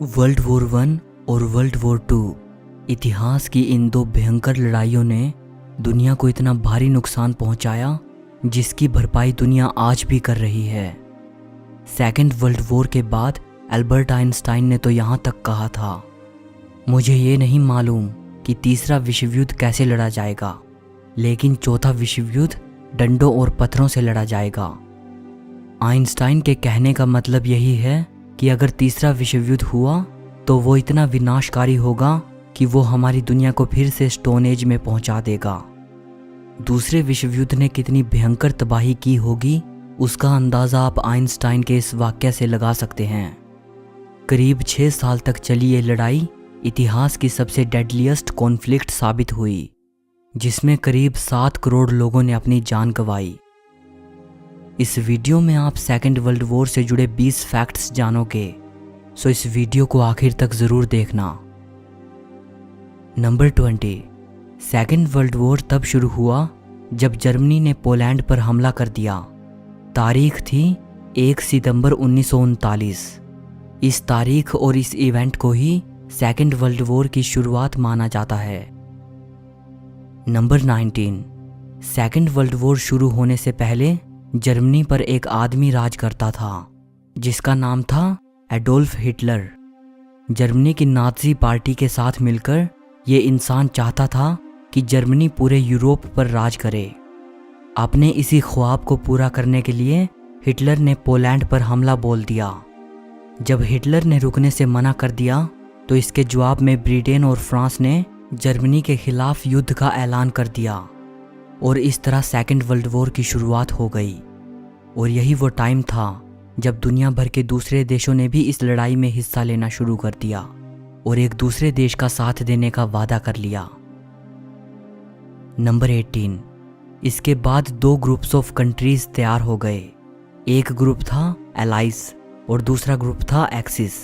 World war one और world war to, इतिहास की इन दो भयंकर लड़ाइयों ने दुनिया को इतना भारी नुकसान पहुंचाया जिसकी भरपाई दुनिया आज भी कर रही है। सेकेंड वर्ल्ड वॉर के बाद एल्बर्ट आइंस्टाइन ने तो यहाँ तक कहा था, मुझे ये नहीं मालूम कि तीसरा विश्व युद्ध कैसे लड़ा जाएगा, लेकिन चौथा विश्व युद्ध डंडों और पत्थरों से लड़ा जाएगा। आइंस्टाइन के कहने का मतलब यही है कि अगर तीसरा विश्व युद्ध हुआ तो वो इतना विनाशकारी होगा कि वो हमारी दुनिया को फिर से स्टोन एज में पहुंचा देगा। दूसरे विश्व युद्ध ने कितनी भयंकर तबाही की होगी उसका अंदाज़ा आप आइंस्टाइन के इस वाक्य से लगा सकते हैं। करीब 6 साल तक चली ये लड़ाई इतिहास की सबसे डेडलीस्ट कॉन्फ्लिक्ट साबित हुई, जिसमें करीब 7 करोड़ लोगों ने अपनी जान गंवाई। इस वीडियो में आप सेकेंड वर्ल्ड वॉर से जुड़े 20 फैक्ट्स जानोगे, सो इस वीडियो को आखिर तक ज़रूर देखना। नंबर 20, सेकेंड वर्ल्ड वॉर तब शुरू हुआ जब जर्मनी ने पोलैंड पर हमला कर दिया। तारीख थी 1 सितंबर 1939। इस तारीख और इस इवेंट को ही सेकेंड वर्ल्ड वॉर की शुरुआत माना जाता है। नंबर 19, सेकेंड वर्ल्ड वॉर शुरू होने से पहले जर्मनी पर एक आदमी राज करता था जिसका नाम था एडोल्फ हिटलर। जर्मनी की नाज़ी पार्टी के साथ मिलकर ये इंसान चाहता था कि जर्मनी पूरे यूरोप पर राज करे। अपने इसी ख्वाब को पूरा करने के लिए हिटलर ने पोलैंड पर हमला बोल दिया। जब हिटलर ने रुकने से मना कर दिया तो इसके जवाब में ब्रिटेन और फ्रांस ने जर्मनी के खिलाफ युद्ध का ऐलान कर दिया और इस तरह सेकेंड वर्ल्ड वॉर की शुरुआत हो गई। और यही वो टाइम था जब दुनिया भर के दूसरे देशों ने भी इस लड़ाई में हिस्सा लेना शुरू कर दिया और एक दूसरे देश का साथ देने का वादा कर लिया। नंबर 18, इसके बाद 2 ग्रुप्स ऑफ कंट्रीज तैयार हो गए। एक ग्रुप था एलाइज और दूसरा ग्रुप था एक्सिस।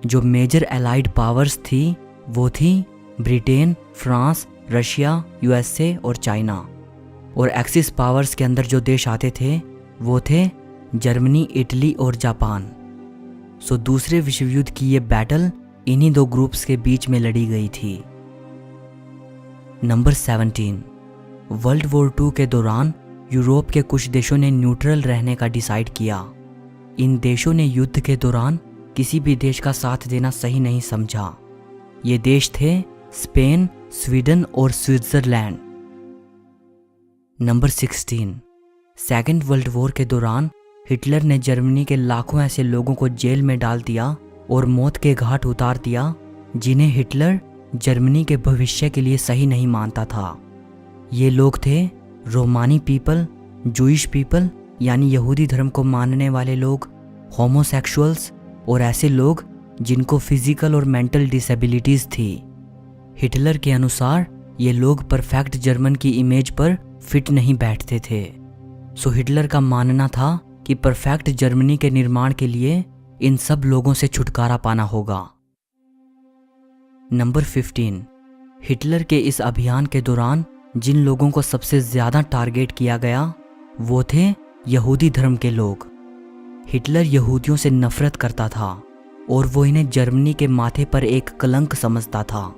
जो मेजर एलाइड पावर्स थी वो थी ब्रिटेन, फ्रांस, रशिया, यूएसए और चाइना। और एक्सिस पावर्स के अंदर जो देश आते थे वो थे जर्मनी, इटली और जापान। सो दूसरे विश्व युद्ध की ये बैटल इन्हीं 2 ग्रुप्स के बीच में लड़ी गई थी। नंबर 17, वर्ल्ड वॉर 2 के दौरान यूरोप के कुछ देशों ने न्यूट्रल रहने का डिसाइड किया। इन देशों ने युद्ध के दौरान किसी भी देश का साथ देना सही नहीं समझा। ये देश थे स्पेन, स्वीडन और Switzerland. Number 16, second world war के दौरान हिटलर ने जर्मनी के लाखों ऐसे लोगों को जेल में डाल दिया और मौत के घाट उतार दिया जिन्हें हिटलर जर्मनी के भविष्य के लिए सही नहीं मानता था। ये लोग थे रोमानी पीपल, जूइश पीपल यानी यहूदी धर्म को मानने वाले लोग, होमोसेक्सुअल्स और ऐसे लोग जिनको फिजिकल और मेंटल डिसेबिलिटीज थी। हिटलर के अनुसार ये लोग परफेक्ट जर्मन की इमेज पर फिट नहीं बैठते थे। सो हिटलर का मानना था कि परफेक्ट जर्मनी के निर्माण के लिए इन सब लोगों से छुटकारा पाना होगा। नंबर 15, हिटलर के इस अभियान के दौरान जिन लोगों को सबसे ज्यादा टारगेट किया गया वो थे यहूदी धर्म के लोग। हिटलर यहूदियों से नफरत करता था और वो इन्हें जर्मनी के माथे पर एक कलंक समझता था।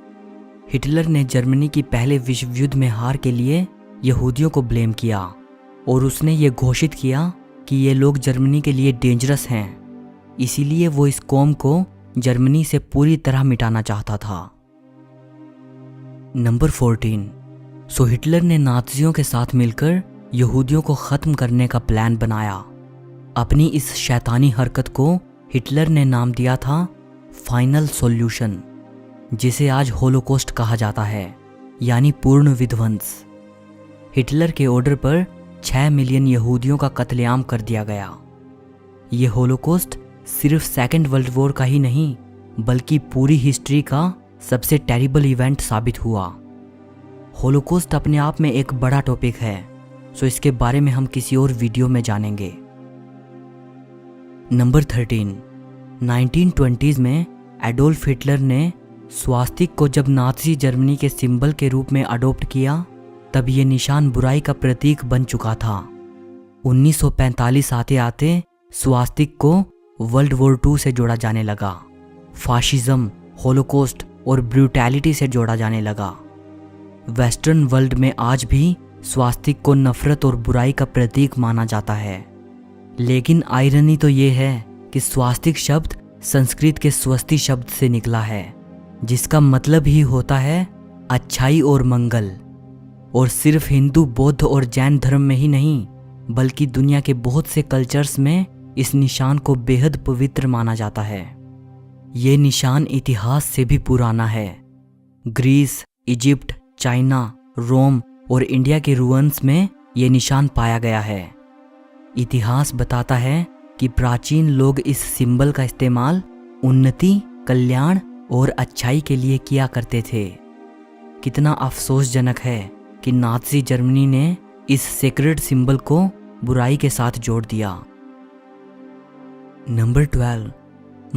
हिटलर ने जर्मनी की पहले विश्व युद्ध में हार के लिए यहूदियों को ब्लेम किया और उसने ये घोषित किया कि ये लोग जर्मनी के लिए डेंजरस हैं। इसीलिए वो इस कौम को जर्मनी से पूरी तरह मिटाना चाहता था। नंबर 14, सो हिटलर ने नाज़ियों के साथ मिलकर यहूदियों को ख़त्म करने का प्लान बनाया। अपनी इस शैतानी हरकत को हिटलर ने नाम दिया था फाइनल सॉल्यूशन, जिसे आज होलोकॉस्ट कहा जाता है यानी पूर्ण विध्वंस। हिटलर के ऑर्डर पर 6 मिलियन यहूदियों का कत्लेआम कर दिया गया। ये होलोकॉस्ट सिर्फ सेकेंड वर्ल्ड वॉर का ही नहीं बल्कि पूरी हिस्ट्री का सबसे टेरिबल इवेंट साबित हुआ। होलोकॉस्ट अपने आप में एक बड़ा टॉपिक है, सो इसके बारे में हम किसी और वीडियो में जानेंगे। नंबर 13, 1920s में एडोल्फ हिटलर ने स्वास्तिक को जब नाज़ी जर्मनी के सिंबल के रूप में अडॉप्ट किया तब ये निशान बुराई का प्रतीक बन चुका था। 1945 आते आते स्वास्तिक को वर्ल्ड वॉर 2 से जोड़ा जाने लगा। फाशिज्म, होलोकॉस्ट और ब्रूटैलिटी से जोड़ा जाने लगा। वेस्टर्न वर्ल्ड में आज भी स्वास्तिक को नफरत और बुराई का प्रतीक माना जाता है। लेकिन आयरनी तो ये है कि स्वास्तिक शब्द संस्कृत के स्वस्ति शब्द से निकला है, जिसका मतलब ही होता है अच्छाई और मंगल। और सिर्फ हिंदू, बौद्ध और जैन धर्म में ही नहीं, बल्कि दुनिया के बहुत से कल्चर्स में इस निशान को बेहद पवित्र माना जाता है। ये निशान इतिहास से भी पुराना है। ग्रीस, इजिप्ट, चाइना, रोम और इंडिया के रुइंस में ये निशान पाया गया है। इतिहास बताता है कि प्राचीन लोग इस सिंबल का इस्तेमाल उन्नति, कल्याण और अच्छाई के लिए किया करते थे। कितना अफसोसजनक है कि नाज़ी जर्मनी ने इस सेक्रेड सिंबल को बुराई के साथ जोड़ दिया। नंबर 12,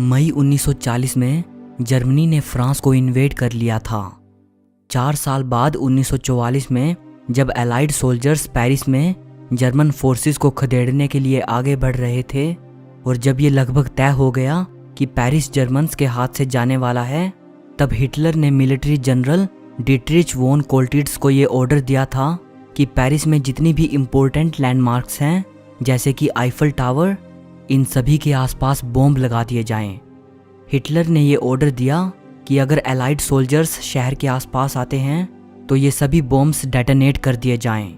मई 1940 में जर्मनी ने फ्रांस को इन्वेड कर लिया था। 4 साल बाद 1944 में जब एलाइड सोल्जर्स पेरिस में जर्मन फोर्सेस को खदेड़ने के लिए आगे बढ़ रहे थे और जब ये लगभग तय हो गया कि पेरिस जर्मन्स के हाथ से जाने वाला है, तब हिटलर ने मिलिट्री जनरल डीट्रिच वॉन कोल्टिट्ज को ये ऑर्डर दिया था कि पेरिस में जितनी भी इम्पोर्टेंट लैंडमार्क्स हैं, जैसे कि आईफल टावर, इन सभी के आसपास बॉम्ब लगा दिए जाएं। हिटलर ने ये ऑर्डर दिया कि अगर एलाइड सोल्जर्स शहर के आसपास आते हैं तो ये सभी बॉम्ब्स डेटोनेट कर दिए जाएं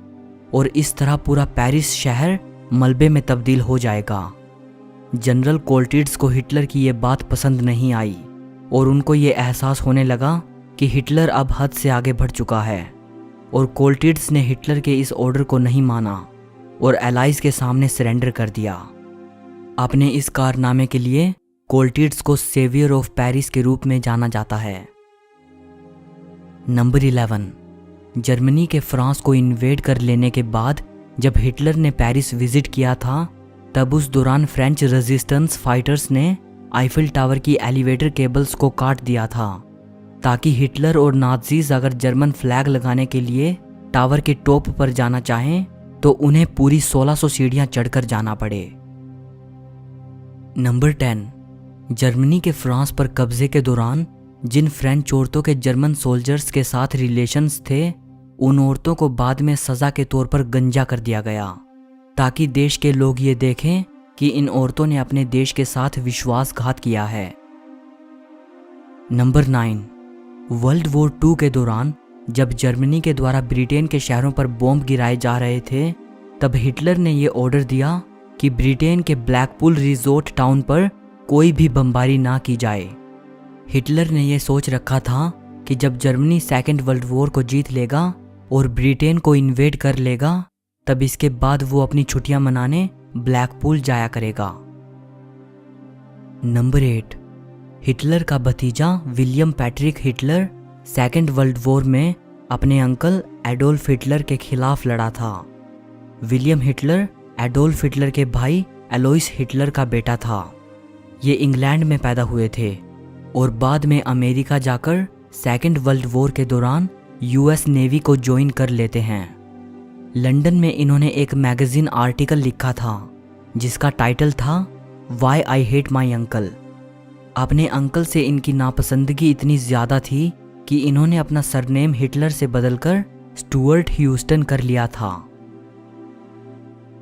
और इस तरह पूरा पेरिस शहर मलबे में तब्दील हो जाएगा। जनरल कोल्टिट्ज को हिटलर की ये बात पसंद नहीं आई और उनको ये एहसास होने लगा कि हिटलर अब हद से आगे बढ़ चुका है, और कोल्टिट्ज ने हिटलर के इस ऑर्डर को नहीं माना और एलाइज के सामने सरेंडर कर दिया। अपने इस कारनामे के लिए कोल्टिट्ज को सेवियर ऑफ पेरिस के रूप में जाना जाता है। नंबर 11, जर्मनी के फ्रांस को इन्वेड कर लेने के बाद जब हिटलर ने पेरिस विजिट किया था, तब उस दौरान फ्रेंच रेजिस्टेंस फाइटर्स ने आईफिल टावर की एलिवेटर केबल्स को काट दिया था, ताकि हिटलर और नाज़ीज अगर जर्मन फ्लैग लगाने के लिए टावर के टॉप पर जाना चाहें तो उन्हें पूरी 1600 सीढ़ियां चढ़कर जाना पड़े। नंबर 10, जर्मनी के फ्रांस पर कब्जे के दौरान जिन फ्रेंच औरतों के जर्मन सोल्जर्स के साथ रिलेशंस थे, उन औरतों को बाद में सजा के तौर पर गंजा कर दिया गया, ताकि देश के लोग ये देखें कि इन औरतों ने अपने देश के साथ विश्वासघात किया है। नंबर 9, वर्ल्ड वॉर 2 के दौरान जब जर्मनी के द्वारा ब्रिटेन के शहरों पर बॉम्ब गिराए जा रहे थे, तब हिटलर ने यह ऑर्डर दिया कि ब्रिटेन के ब्लैकपूल रिजोर्ट टाउन पर कोई भी बमबारी ना की जाए। हिटलर ने यह सोच रखा था कि जब जर्मनी सेकेंड वर्ल्ड वॉर को जीत लेगा और ब्रिटेन को इन्वेड कर लेगा, तब इसके बाद वो अपनी छुट्टियां मनाने ब्लैकपूल जाया करेगा। नंबर 8, हिटलर का भतीजा William Patrick Hitler second world war में अपने अंकल एडोल्फ हिटलर के खिलाफ लड़ा था। विलियम हिटलर एडोल्फ हिटलर के भाई एलोइस हिटलर का बेटा था। ये इंग्लैंड में पैदा हुए थे और बाद में अमेरिका जाकर सेकेंड वर्ल्ड वॉर के दौरान यूएस नेवी को ज्वाइन कर लेते हैं। लंदन में इन्होंने एक मैगजीन आर्टिकल लिखा था जिसका टाइटल था why I hate my uncle. अपने अंकल से इनकी नापसंदगी इतनी ज़्यादा थी कि इन्होंने अपना सरनेम हिटलर से बदलकर स्टुअर्ट ह्यूस्टन कर लिया था।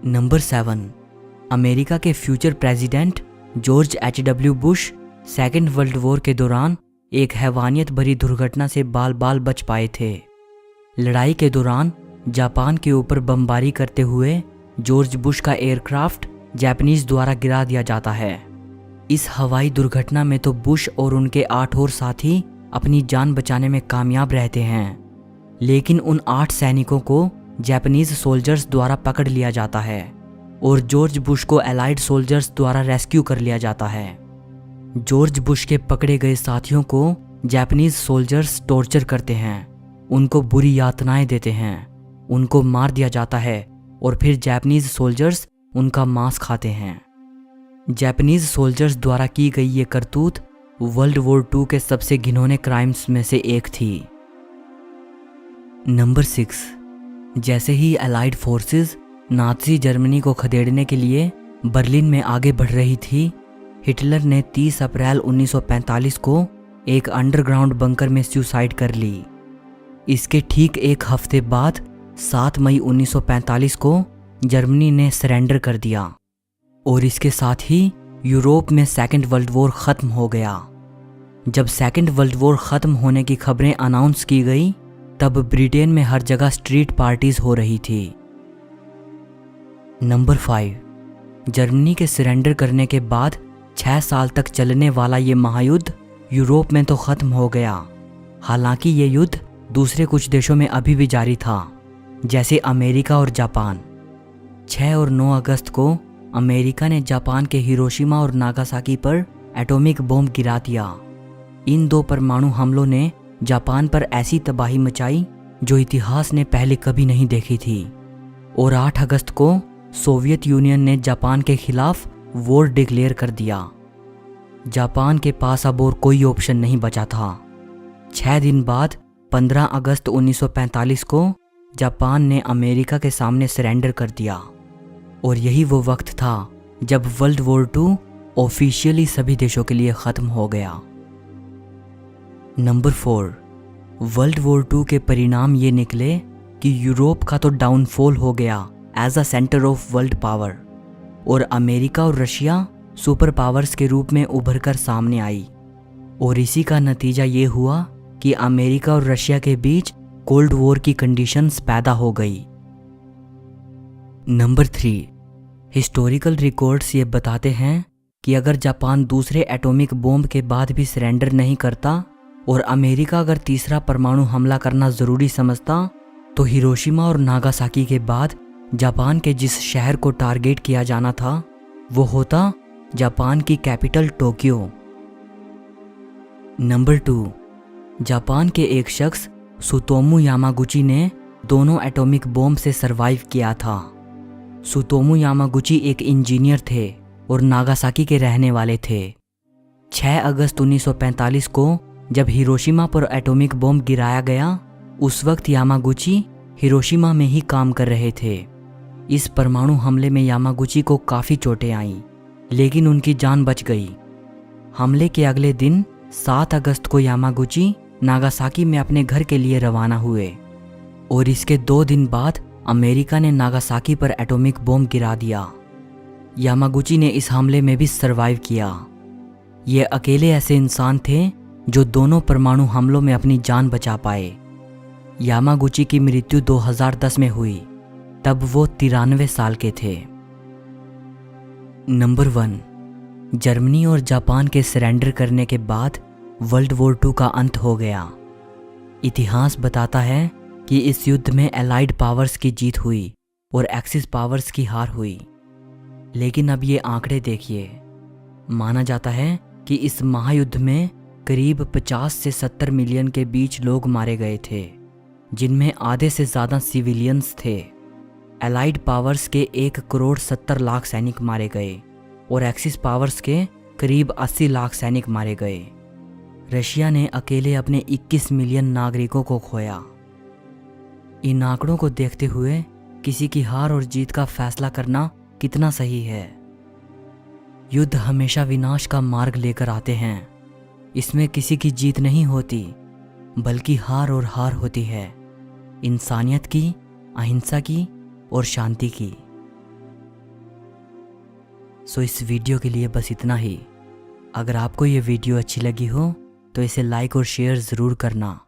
नंबर 7, अमेरिका के future president George H.W. Bush second world war के दौरान एक हैवानियत भरी दुर्घटना से बाल बाल बच पाए थे। लड़ाई के दौरान जापान के ऊपर बमबारी करते हुए जॉर्ज बुश का एयरक्राफ्ट जापानीज द्वारा गिरा दिया जाता है। इस हवाई दुर्घटना में तो बुश और उनके 8 और साथी अपनी जान बचाने में कामयाब रहते हैं, लेकिन उन 8 सैनिकों को जापानीज सोल्जर्स द्वारा पकड़ लिया जाता है और जॉर्ज बुश को एलाइड सोल्जर्स द्वारा रेस्क्यू कर लिया जाता है। जॉर्ज बुश के पकड़े गए साथियों को जापानीज सोल्जर्स टॉर्चर करते हैं, उनको बुरी यातनाएं देते हैं, उनको मार दिया जाता है और फिर जापानीज सोल्जर्स उनका मांस खाते हैं। जापानीज सोल्जर्स द्वारा की गई ये करतूत वर्ल्ड वॉर 2 के सबसे घिनौने क्राइम्स में से एक थी। नंबर 6, जैसे ही अलाइड फोर्सेस नाज़ी जर्मनी को खदेड़ने के लिए बर्लिन में आगे बढ़ रही थी, हिटलर ने 30 अप्रैल 1945 को एक अंडरग्राउंड बंकर में सुसाइड कर ली। इसके ठीक एक हफ्ते बाद 7 मई 1945 को जर्मनी ने सरेंडर कर दिया और इसके साथ ही यूरोप में सेकेंड वर्ल्ड वॉर ख़त्म हो गया। जब सेकेंड वर्ल्ड वॉर ख़त्म होने की खबरें अनाउंस की गई तब ब्रिटेन में हर जगह स्ट्रीट पार्टीज हो रही थी। नंबर 5, जर्मनी के सरेंडर करने के बाद 6 साल तक चलने वाला ये महायुद्ध यूरोप में तो ख़त्म हो गया। हालांकि ये युद्ध दूसरे कुछ देशों में अभी भी जारी था, जैसे अमेरिका और जापान। 6 और 9 अगस्त को अमेरिका ने जापान के हिरोशिमा और नागासाकी पर एटॉमिक बम गिरा दिया। इन 2 परमाणु हमलों ने जापान पर ऐसी तबाही मचाई जो इतिहास ने पहले कभी नहीं देखी थी। और 8 अगस्त को सोवियत यूनियन ने जापान के खिलाफ वॉर डिक्लेयर कर दिया। जापान के पास अब और कोई ऑप्शन नहीं बचा था। 6 दिन बाद 15 अगस्त 1945 को जापान ने अमेरिका के सामने सरेंडर कर दिया और यही वो वक्त था जब वर्ल्ड वॉर 2 ऑफिशियली सभी देशों के लिए ख़त्म हो गया। नंबर 4, वर्ल्ड वॉर 2 के परिणाम ये निकले कि यूरोप का तो डाउनफॉल हो गया as a centre of world power और अमेरिका और रशिया सुपर पावर्स के रूप में उभर कर सामने आई। और इसी का नतीजा ये हुआ कि अमेरिका और रशिया के बीच कोल्ड वॉर की कंडीशंस पैदा हो गई। नंबर 3, हिस्टोरिकल रिकॉर्ड्स ये बताते हैं कि अगर जापान दूसरे एटॉमिक बॉम्ब के बाद भी सरेंडर नहीं करता और अमेरिका अगर तीसरा परमाणु हमला करना ज़रूरी समझता तो हिरोशिमा और नागासाकी के बाद जापान के जिस शहर को टारगेट किया जाना था वो होता जापान की कैपिटल टोक्यो। नंबर 2, जापान के एक शख्स सुतोमू यामागुची ने दोनों एटॉमिक बॉम्ब से सरवाइव किया था। सुतोमू यामागुची एक इंजीनियर थे और नागासाकी के रहने वाले थे। 6 अगस्त 1945 को जब हिरोशिमा पर एटॉमिक बॉम्ब गिराया गया उस वक्त यामागुची हिरोशिमा में ही काम कर रहे थे। इस परमाणु हमले में यामागुची को काफ़ी चोटें आईं लेकिन उनकी जान बच गई। हमले के अगले दिन 7 अगस्त को यामागुची नागासाकी में अपने घर के लिए रवाना हुए और इसके 2 दिन बाद अमेरिका ने नागासाकी पर एटॉमिक बॉम्ब गिरा दिया। यामागुची ने इस हमले में भी सरवाइव किया। ये अकेले ऐसे इंसान थे जो दोनों परमाणु हमलों में अपनी जान बचा पाए। यामागुची की मृत्यु 2010 में हुई, तब वो 93 साल के थे। नंबर 1, जर्मनी और जापान के सरेंडर करने के बाद वर्ल्ड वॉर 2 का अंत हो गया। इतिहास बताता है कि इस युद्ध में एलाइड पावर्स की जीत हुई और एक्सिस पावर्स की हार हुई। लेकिन अब ये आंकड़े देखिए, माना जाता है कि इस महायुद्ध में करीब 50 से 70 मिलियन के बीच लोग मारे गए थे, जिनमें आधे से ज़्यादा सिविलियंस थे। एलाइड पावर्स के 1 करोड़ 70 लाख सैनिक मारे गए और एक्सिस पावर्स के करीब 80 लाख सैनिक मारे गए। रशिया ने अकेले अपने 21 मिलियन नागरिकों को खोया। इन आंकड़ों को देखते हुए किसी की हार और जीत का फैसला करना कितना सही है। युद्ध हमेशा विनाश का मार्ग लेकर आते हैं। इसमें किसी की जीत नहीं होती बल्कि हार और हार होती है, इंसानियत की, अहिंसा की और शांति की। सो इस वीडियो के लिए बस इतना ही। अगर आपको ये वीडियो अच्छी लगी हो तो इसे लाइक और शेयर ज़रूर करना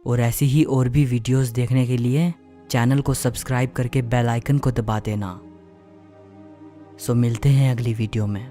और ऐसी ही और भी वीडियोस देखने के लिए चैनल को सब्सक्राइब करके बेल आइकन को दबा देना। सो मिलते हैं अगली वीडियो में।